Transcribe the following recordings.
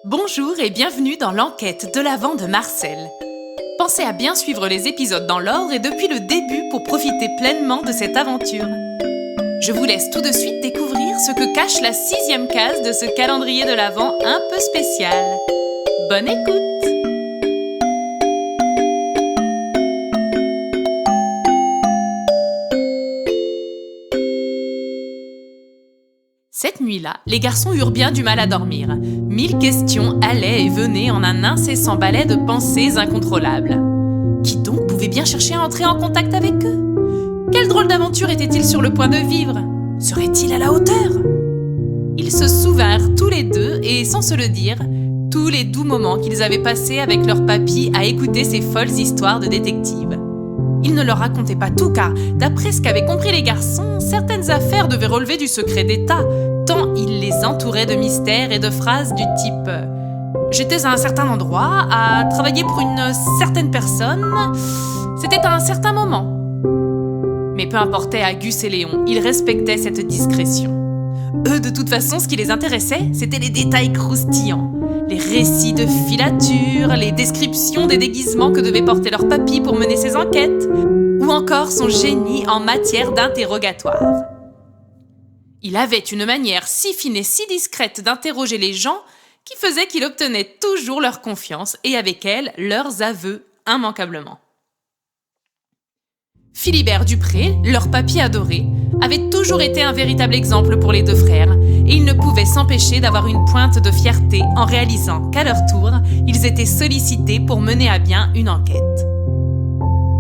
Bonjour et bienvenue dans l'enquête de l'Avent de Marcel. Pensez à bien suivre les épisodes dans l'ordre et depuis le début pour profiter pleinement de cette aventure. Je vous laisse tout de suite découvrir ce que cache la 6e case de ce calendrier de l'Avent un peu spécial. Bonne écoute! Cette nuit-là, les garçons eurent bien du mal à dormir. 1000 questions allaient et venaient en un incessant balai de pensées incontrôlables. Qui donc pouvait bien chercher à entrer en contact avec eux? Quelle drôle d'aventure était-il sur le point de vivre? Serait-il à la hauteur? Ils se souvinrent tous les deux, et sans se le dire, tous les doux moments qu'ils avaient passés avec leur papy à écouter ces folles histoires de détectives. Ils ne leur racontaient pas tout car, d'après ce qu'avaient compris les garçons, certaines affaires devaient relever du secret d'État, tant ils les entouraient de mystères et de phrases du type « J'étais à un certain endroit, à travailler pour une certaine personne, c'était à un certain moment ». Mais peu importait à Gus et Léon, ils respectaient cette discrétion. Eux, de toute façon, ce qui les intéressait, c'était les détails croustillants. Les récits de filature, les descriptions des déguisements que devait porter leur papy pour mener ses enquêtes, ou encore son génie en matière d'interrogatoire. Il avait une manière si fine et si discrète d'interroger les gens qui faisait qu'il obtenait toujours leur confiance et avec elle leurs aveux immanquablement. Philibert Dupré, leur papy adoré, avait toujours été un véritable exemple pour les deux frères et ils ne pouvaient s'empêcher d'avoir une pointe de fierté en réalisant qu'à leur tour, ils étaient sollicités pour mener à bien une enquête.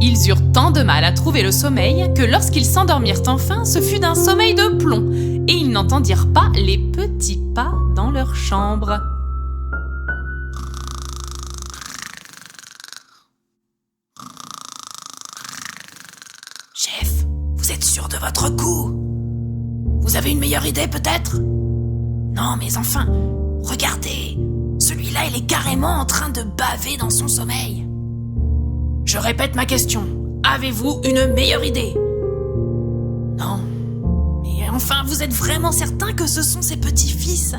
Ils eurent tant de mal à trouver le sommeil que lorsqu'ils s'endormirent enfin, ce fut d'un sommeil de plomb et ils n'entendirent pas les petits pas dans leur chambre. Chef, vous êtes sûr de votre coup? Vous avez une meilleure idée peut-être? Non mais enfin, regardez, celui-là il est carrément en train de baver dans son sommeil. Je répète ma question, avez-vous une meilleure idée? Non, mais enfin vous êtes vraiment certain que ce sont ses petits-fils?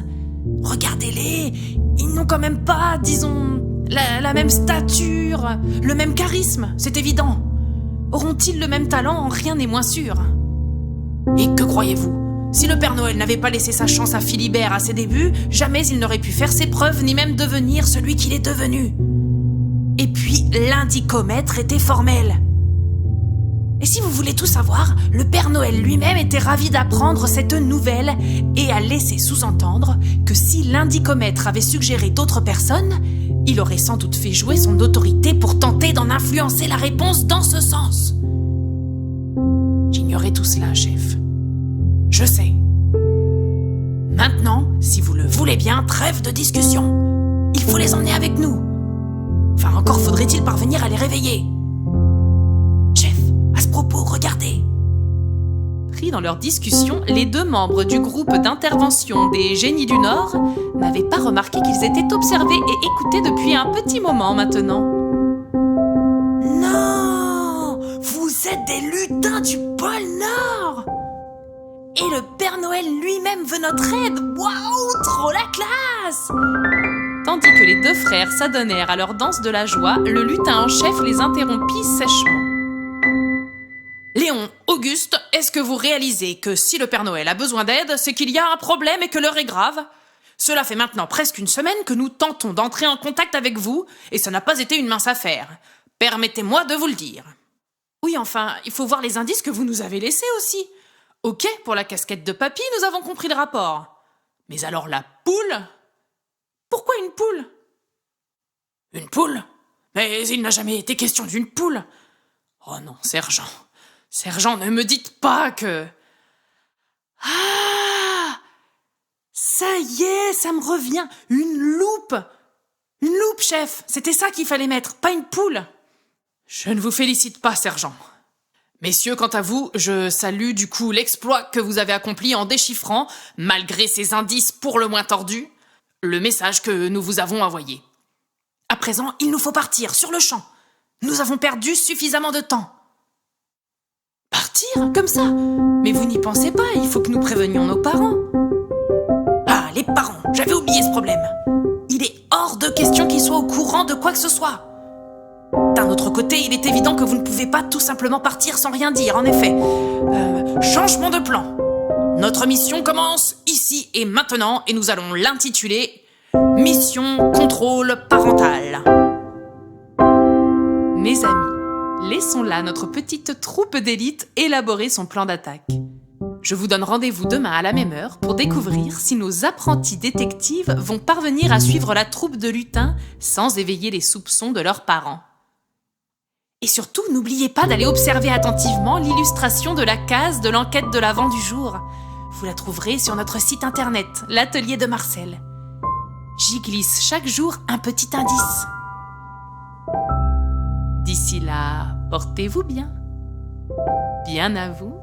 Regardez-les, ils n'ont quand même pas, disons, la même stature, le même charisme, c'est évident. Auront-ils le même talent? Rien n'est moins sûr. Et que croyez-vous? Si le Père Noël n'avait pas laissé sa chance à Philibert à ses débuts, jamais il n'aurait pu faire ses preuves ni même devenir celui qu'il est devenu. Et puis, l'indicomètre était formel. Et si vous voulez tout savoir, le Père Noël lui-même était ravi d'apprendre cette nouvelle et a laissé sous-entendre que si l'indicomètre avait suggéré d'autres personnes, il aurait sans doute fait jouer son autorité pour tenter d'en influencer la réponse dans ce sens. J'ignorais tout cela, chef. Je sais. Maintenant, si vous le voulez bien, trêve de discussion. Il faut les emmener avec nous. Enfin, encore faudrait-il parvenir à les réveiller. Chef, à ce propos, regardez. Pris dans leur discussion, les deux membres du groupe d'intervention des Génies du Nord n'avaient pas remarqué qu'ils étaient observés et écoutés depuis un petit moment maintenant. Non! Vous êtes des lutins du pôle Nord! Et le Père Noël lui-même veut notre aide! Waouh! Trop la classe! Tandis que les deux frères s'adonnèrent à leur danse de la joie, le lutin en chef les interrompit sèchement. Léon, Auguste, est-ce que vous réalisez que si le Père Noël a besoin d'aide, c'est qu'il y a un problème et que l'heure est grave? Cela fait maintenant presque une semaine que nous tentons d'entrer en contact avec vous, et ça n'a pas été une mince affaire. Permettez-moi de vous le dire. Oui, enfin, il faut voir les indices que vous nous avez laissés aussi. Ok, pour la casquette de papy, nous avons compris le rapport. Mais alors la poule? Pourquoi une poule? Une poule? Mais il n'a jamais été question d'une poule. Oh non, sergent. Sergent, ne me dites pas que... Ah! Ça y est, ça me revient. Une loupe! Une loupe, chef. C'était ça qu'il fallait mettre, pas une poule. Je ne vous félicite pas, sergent. Messieurs, quant à vous, je salue du coup l'exploit que vous avez accompli en déchiffrant, malgré ces indices pour le moins tordus, le message que nous vous avons envoyé. À présent, il nous faut partir, sur le champ. Nous avons perdu suffisamment de temps. Partir, comme ça? Mais vous n'y pensez pas, il faut que nous prévenions nos parents. Ah, les parents, j'avais oublié ce problème. Il est hors de question qu'il soit au courant de quoi que ce soit. D'un autre côté, il est évident que vous ne pouvez pas tout simplement partir sans rien dire, en effet. Changement de plan. Notre mission commence ici et maintenant et nous allons l'intituler « Mission contrôle parental ». Mes amis, laissons là notre petite troupe d'élite élaborer son plan d'attaque. Je vous donne rendez-vous demain à la même heure pour découvrir si nos apprentis détectives vont parvenir à suivre la troupe de lutins sans éveiller les soupçons de leurs parents. Et surtout, n'oubliez pas d'aller observer attentivement l'illustration de la case de l'enquête de l'avant du jour. Vous la trouverez sur notre site internet, l'atelier de Marcel. J'y glisse chaque jour un petit indice. D'ici là, portez-vous bien. Bien à vous,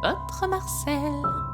votre Marcel.